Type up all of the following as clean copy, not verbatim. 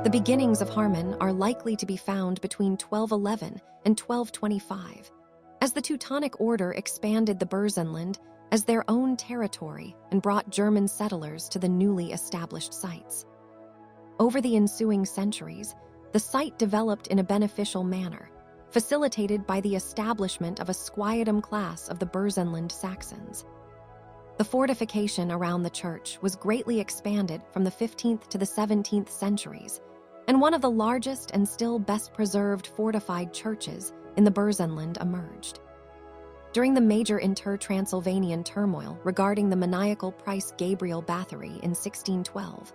The beginnings of Harman are likely to be found between 1211 and 1225, as the Teutonic Order expanded the Burzenland as their own territory and brought German settlers to the newly established sites. Over the ensuing centuries, the site developed in a beneficial manner, facilitated by the establishment of a squietum class of the Burzenland Saxons. The fortification around the church was greatly expanded from the 15th to the 17th centuries, and one of the largest and still best-preserved fortified churches in the Burzenland emerged. During the major inter-Transylvanian turmoil regarding the maniacal Price Gabriel Bathory in 1612,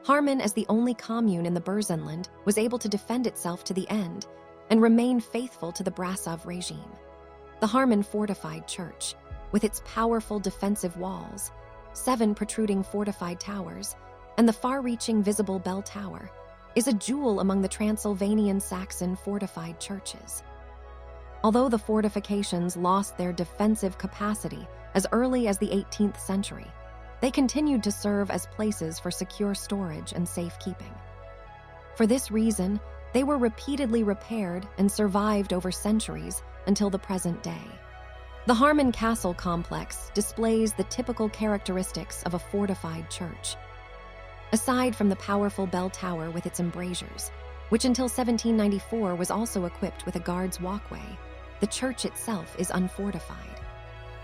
Harman, as the only commune in the Burzenland, was able to defend itself to the end and remain faithful to the Brasov regime. The Harman Fortified Church, with its powerful defensive walls, 7 protruding fortified towers, and the far-reaching visible bell tower, is a jewel among the Transylvanian Saxon fortified churches. Although the fortifications lost their defensive capacity as early as the 18th century, they continued to serve as places for secure storage and safekeeping. For this reason, they were repeatedly repaired and survived over centuries until the present day. The Harman Castle complex displays the typical characteristics of a fortified church. Aside from the powerful bell tower with its embrasures, which until 1794 was also equipped with a guard's walkway, the church itself is unfortified.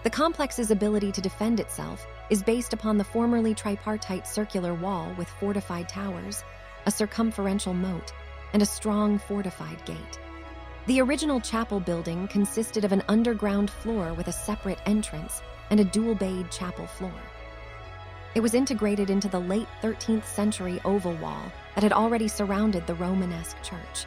The complex's ability to defend itself is based upon the formerly tripartite circular wall with fortified towers, a circumferential moat, and a strong fortified gate. The original chapel building consisted of an underground floor with a separate entrance and a dual-bayed chapel floor. It was integrated into the late 13th century oval wall that had already surrounded the Romanesque church.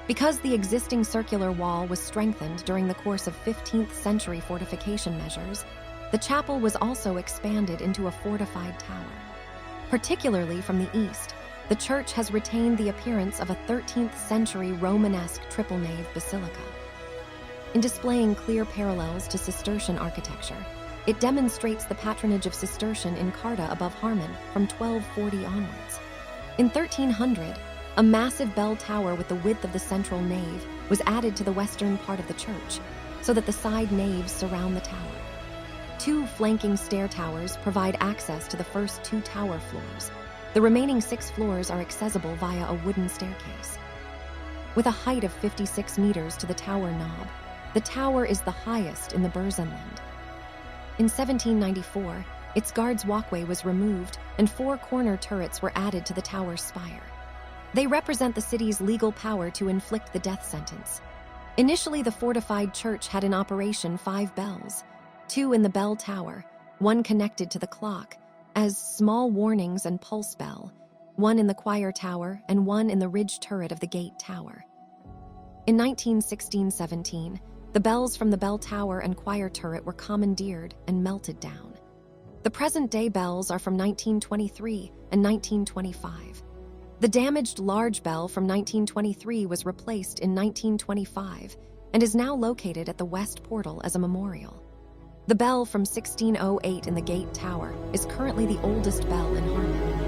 Because the existing circular wall was strengthened during the course of 15th century fortification measures, the chapel was also expanded into a fortified tower. Particularly from the east, the church has retained the appearance of a 13th century Romanesque triple-nave basilica. In displaying clear parallels to Cistercian architecture, it demonstrates the patronage of Cistercian in Carta above Harman from 1240 onwards. In 1300, a massive bell tower with the width of the central nave was added to the western part of the church, so that the side naves surround the tower. 2 flanking stair towers provide access to the first 2 tower floors. The remaining 6 floors are accessible via a wooden staircase. With a height of 56 meters to the tower knob, the tower is the highest in the Burzenland. In 1794, its guard's walkway was removed and 4 corner turrets were added to the tower's spire. They represent the city's legal power to inflict the death sentence. Initially, the fortified church had in operation 5 bells, 2 in the bell tower, 1 connected to the clock, as small warnings and pulse bell, 1 in the choir tower and 1 in the ridge turret of the gate tower. In 1916-17, the bells from the bell tower and choir turret were commandeered and melted down. The present-day bells are from 1923 and 1925. The damaged large bell from 1923 was replaced in 1925 and is now located at the west portal as a memorial. The bell from 1608 in the gate tower is currently the oldest bell in Harman.